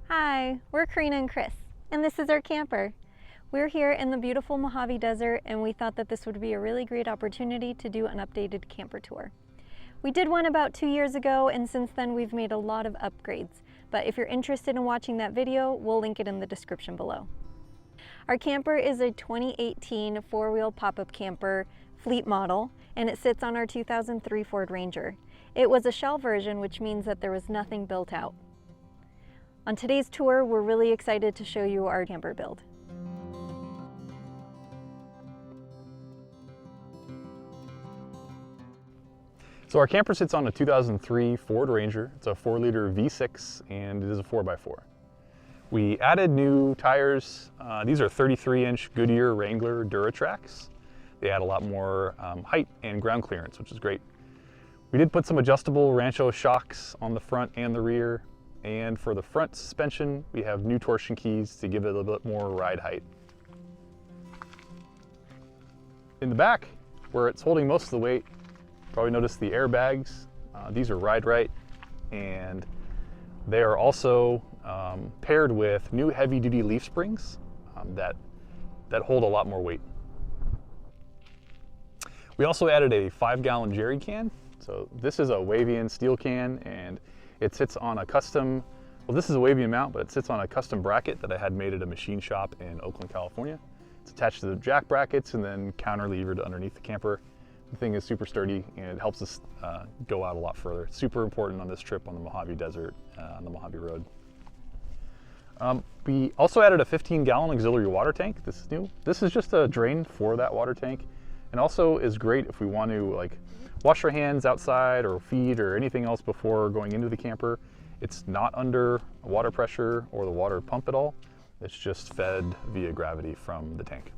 Hi, we're Carina and Chris, and this is our camper. We're here in the beautiful Mojave Desert, and we thought that this would be a really great opportunity to do an updated camper tour. We did one about 2 years ago, and since then we've made a lot of upgrades. But if you're interested in watching that video, we'll link it in the description below. Our camper is a 2018 four-wheel pop-up camper fleet model, and it sits on our 2003 Ford Ranger. It was a shell version, which means that there was nothing built out. On today's tour, we're really excited to show you our camper build. So our camper sits on a 2003 Ford Ranger. It's a 4-liter V6 and it is a 4x4. We added new tires. These are 33-inch Goodyear Wrangler Duratracs. They add a lot more height and ground clearance, which is great. We did put some adjustable Rancho shocks on the front and the rear. And for the front suspension, we have new torsion keys to give it a little bit more ride height. In the back, where it's holding most of the weight, probably noticed the airbags. These are Ride Right, and they are also paired with new heavy-duty leaf springs that hold a lot more weight. We also added a 5-gallon jerry can. So this is a Wavian steel can, and it sits on a custom, well, this is a Wavian mount, but it sits on a custom bracket that I had made at a machine shop in Oakland, California. It's attached to the jack brackets and then counterlevered underneath the camper. The thing is super sturdy and it helps us go out a lot further. It's super important on this trip on the Mojave Desert, on the Mojave Road. We also added a 15-gallon auxiliary water tank. This is new. This is just a drain for that water tank, and also is great if we want to like wash our hands outside or feed or anything else before going into the camper. It's not under water pressure or the water pump at all. It's just fed via gravity from the tank.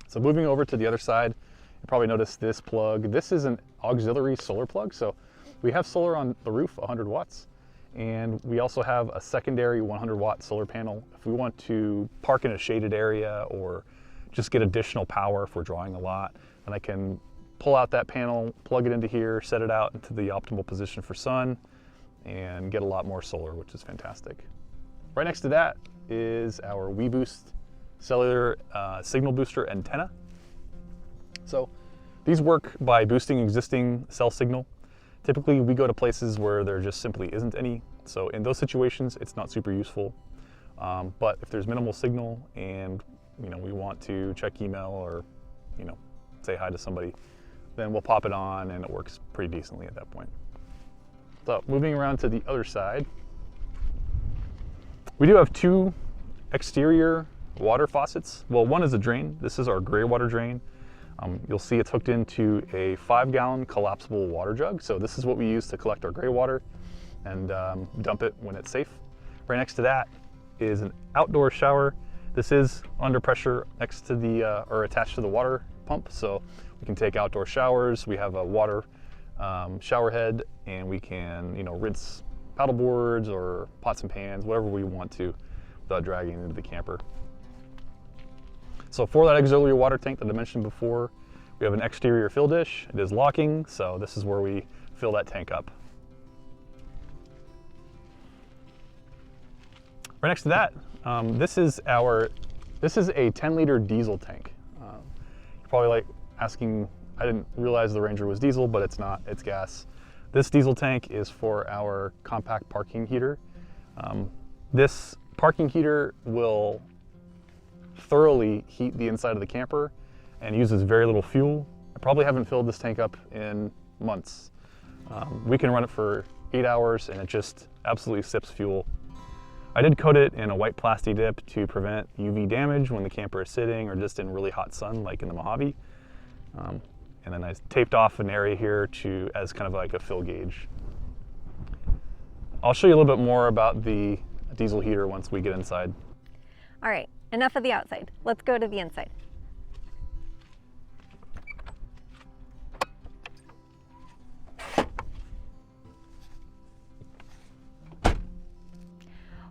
So moving over to the other side, you probably noticed this plug. This is an auxiliary solar plug. So we have solar on the roof, 100 watts. And we also have a secondary 100-watt solar panel. If we want to park in a shaded area or just get additional power if we're drawing a lot, then I can pull out that panel, plug it into here, set it out into the optimal position for sun, and get a lot more solar, which is fantastic. Right next to that is our WeBoost cellular signal booster antenna. So these work by boosting existing cell signal. Typically we go to places where there just simply isn't any. So in those situations, it's not super useful. But if there's minimal signal and we want to check email or say hi to somebody, then we'll pop it on and it works pretty decently at that point. So moving around to the other side, we do have 2 exterior water faucets. Well, one is a drain. This is our gray water drain. You'll see it's hooked into a 5-gallon collapsible water jug. So this is what we use to collect our gray water and dump it when it's safe. Right next to that is an outdoor shower. This is under pressure next to the, or attached to the water pump. So we can take outdoor showers. We have a water shower head, and we can, rinse paddle boards or pots and pans, whatever we want to, without dragging into the camper. So for that auxiliary water tank that I mentioned before, we have an exterior fill dish. It is locking, so this is where we fill that tank up. Right next to that, this is a 10-liter diesel tank. You're probably asking, I didn't realize the Ranger was diesel, but it's not, it's gas. This diesel tank is for our compact parking heater. This parking heater will thoroughly heat the inside of the camper and uses very little fuel. I probably haven't filled this tank up in months. We can run it for 8 hours and it just absolutely sips fuel. I did coat it in a white plastic dip to prevent UV damage when the camper is sitting or just in really hot sun like in the Mojave. And then I taped off an area here as kind of like a fill gauge. I'll show you a little bit more about the diesel heater once we get inside. All right, enough of the outside. Let's go to the inside.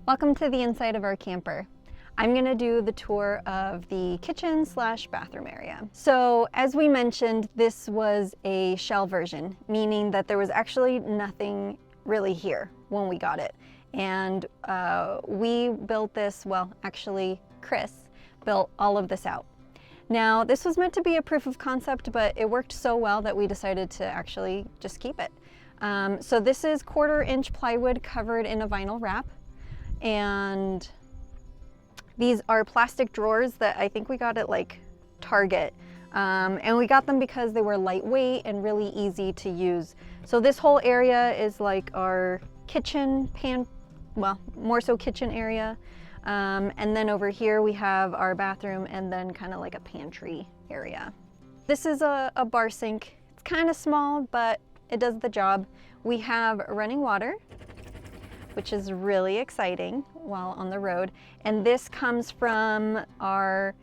Welcome to the inside of our camper. I'm gonna do the tour of the kitchen/bathroom area. So as we mentioned, this was a shell version, meaning that there was actually nothing really here when we got it. And we built this, well, actually Chris built all of this out. Now, this was meant to be a proof of concept, but it worked so well that we decided to actually just keep it. So this is 1/4-inch plywood covered in a vinyl wrap. And these are plastic drawers that I think we got at like Target. And we got them because they were lightweight and really easy to use. So this whole area is like our kitchen, well, more so kitchen area. And then over here we have our bathroom and then kind of like a pantry area. This is a bar sink. It's kind of small, but it does the job. We have running water, which is really exciting while on the road. And this comes from our,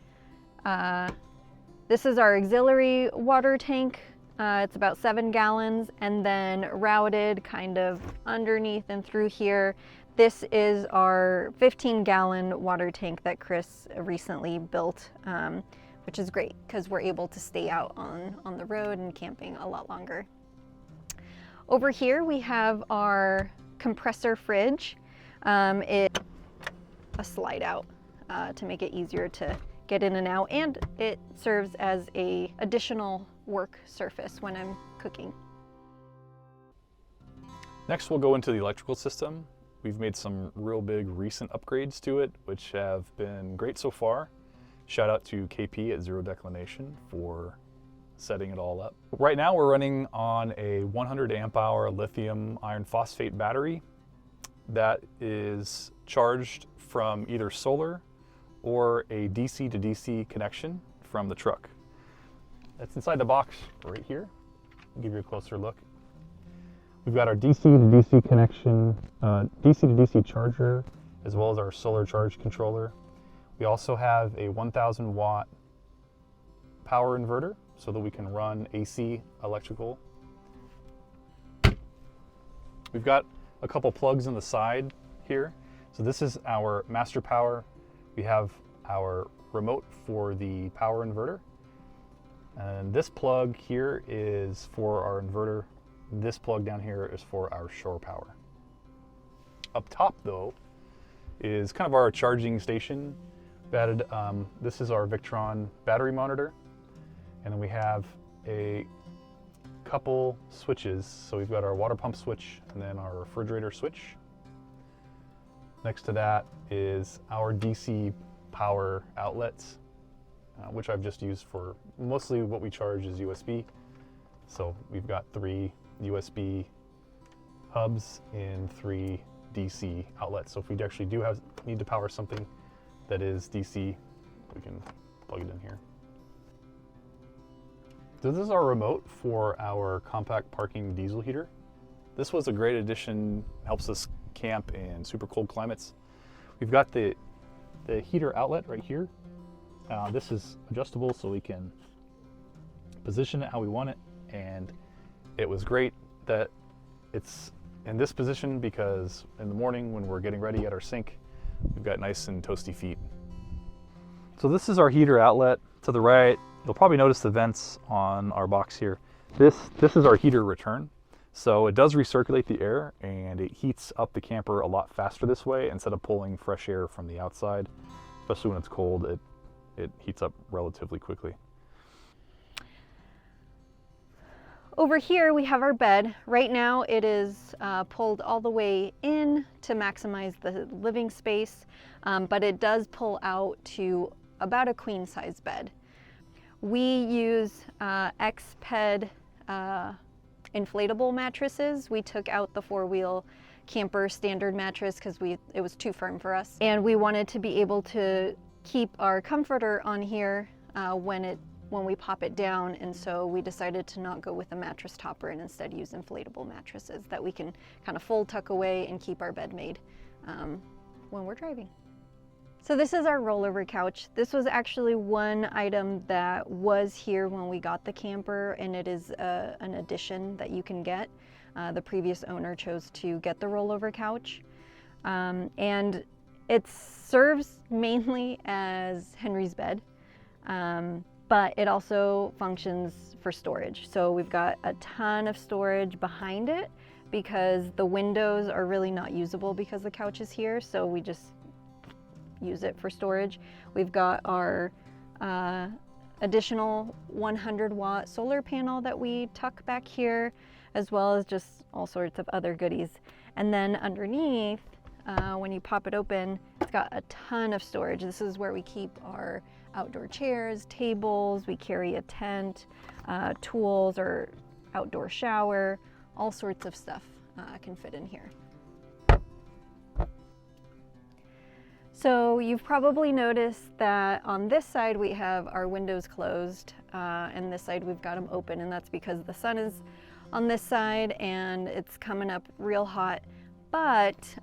this is our auxiliary water tank. It's about 7 gallons, and then routed kind of underneath and through here. This is our 15-gallon water tank that Chris recently built, which is great because we're able to stay out on the road and camping a lot longer. Over here we have our compressor fridge. It's a slide out to make it easier to get in and out, and it serves as a additional work surface when I'm cooking. Next, we'll go into the electrical system. We've made some real big recent upgrades to it, which have been great so far. Shout out to KP at Zero Declination for setting it all up. Right now we're running on a 100 amp hour lithium iron phosphate battery that is charged from either solar or a DC to DC connection from the truck. That's inside the box right here. I'll give you a closer look. We've got our DC to DC connection, DC to DC charger, as well as our solar charge controller. We also have a 1000 watt power inverter so that we can run AC electrical. We've got a couple plugs on the side here. So this is our master power. We have our remote for the power inverter. And this plug here is for our inverter. This plug down here is for our shore power. Up top though is kind of our charging station. This is our Victron battery monitor. And then we have a couple switches. So we've got our water pump switch and then our refrigerator switch. Next to that is our DC power outlets, which I've just used for mostly what we charge is USB. So we've got 3 USB hubs and 3 DC outlets. So if we actually need to power something that is DC, we can plug it in here. So this is our remote for our compact parking diesel heater. This was a great addition, helps us camp in super cold climates. We've got the heater outlet right here. This is adjustable so we can position it how we want it, and it was great that it's in this position because in the morning when we're getting ready at our sink, we've got nice and toasty feet. So this is our heater outlet. To the right, you'll probably notice the vents on our box here. This is our heater return. So it does recirculate the air and it heats up the camper a lot faster this way instead of pulling fresh air from the outside. Especially when it's cold, it heats up relatively quickly. Over here we have our bed. Right now it is pulled all the way in to maximize the living space, but it does pull out to about a queen size bed. We use X-Ped inflatable mattresses. We took out the Four Wheel Camper standard mattress because it was too firm for us, and we wanted to be able to keep our comforter on here when we pop it down, and so we decided to not go with a mattress topper and instead use inflatable mattresses that we can kind of fold, tuck away, and keep our bed made when we're driving. So this is our rollover couch. This was actually one item that was here when we got the camper, and it is an addition that you can get. The previous owner chose to get the rollover couch, and it serves mainly as Henri's bed. but it also functions for storage. So we've got a ton of storage behind it because the windows are really not usable because the couch is here, so we just use it for storage. We've got our additional 100-watt solar panel that we tuck back here, as well as just all sorts of other goodies. And then underneath, when you pop it open, it's got a ton of storage. This is where we keep our outdoor chairs, tables, we carry a tent, tools or outdoor shower, all sorts of stuff can fit in here. So you've probably noticed that on this side we have our windows closed, and this side we've got them open, and that's because the sun is on this side and it's coming up real hot. But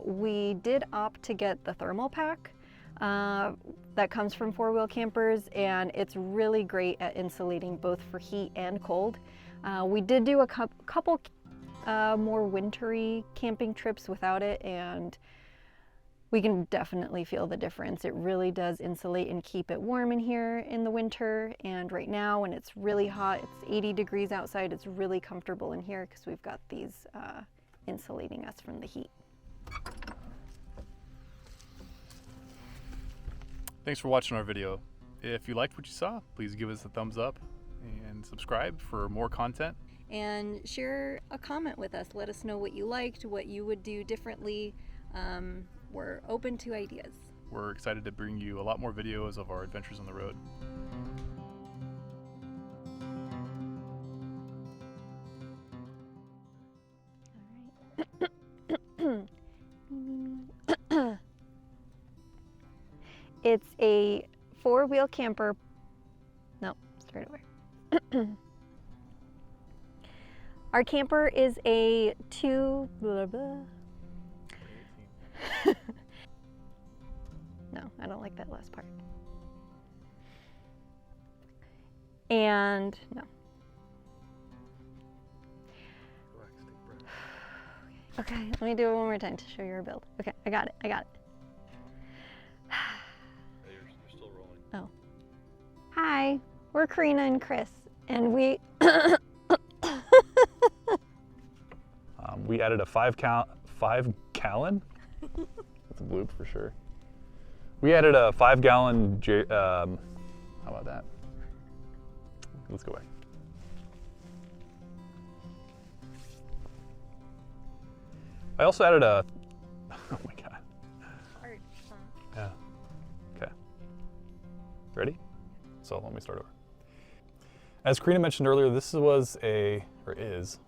we did opt to get the thermal pack that comes from Four Wheel Campers, and it's really great at insulating both for heat and cold. We did do a couple more wintry camping trips without it, and we can definitely feel the difference. It really does insulate and keep it warm in here in the winter, and right now when it's really hot, it's 80 degrees outside, it's really comfortable in here because we've got these insulating us from the heat. Thanks for watching our video. If you liked what you saw, please give us a thumbs up and subscribe for more content. And share a comment with us. Let us know what you liked, what you would do differently. We're open to ideas. We're excited to bring you a lot more videos of our adventures on the road. It's a four-wheel camper. No, start over. Our camper is a No, I don't like that last part. And no. Okay, let me do it one more time to show your build. Okay, I got it. You're still rolling. Oh. Hi, we're Carina and Chris, and we we added a 5-gallon. That's a bloop for sure. We added a 5-gallon. How about that? Let's go back. I also added a. Oh my god. Yeah. Okay. Ready? So let me start over. As Carina mentioned earlier, this was is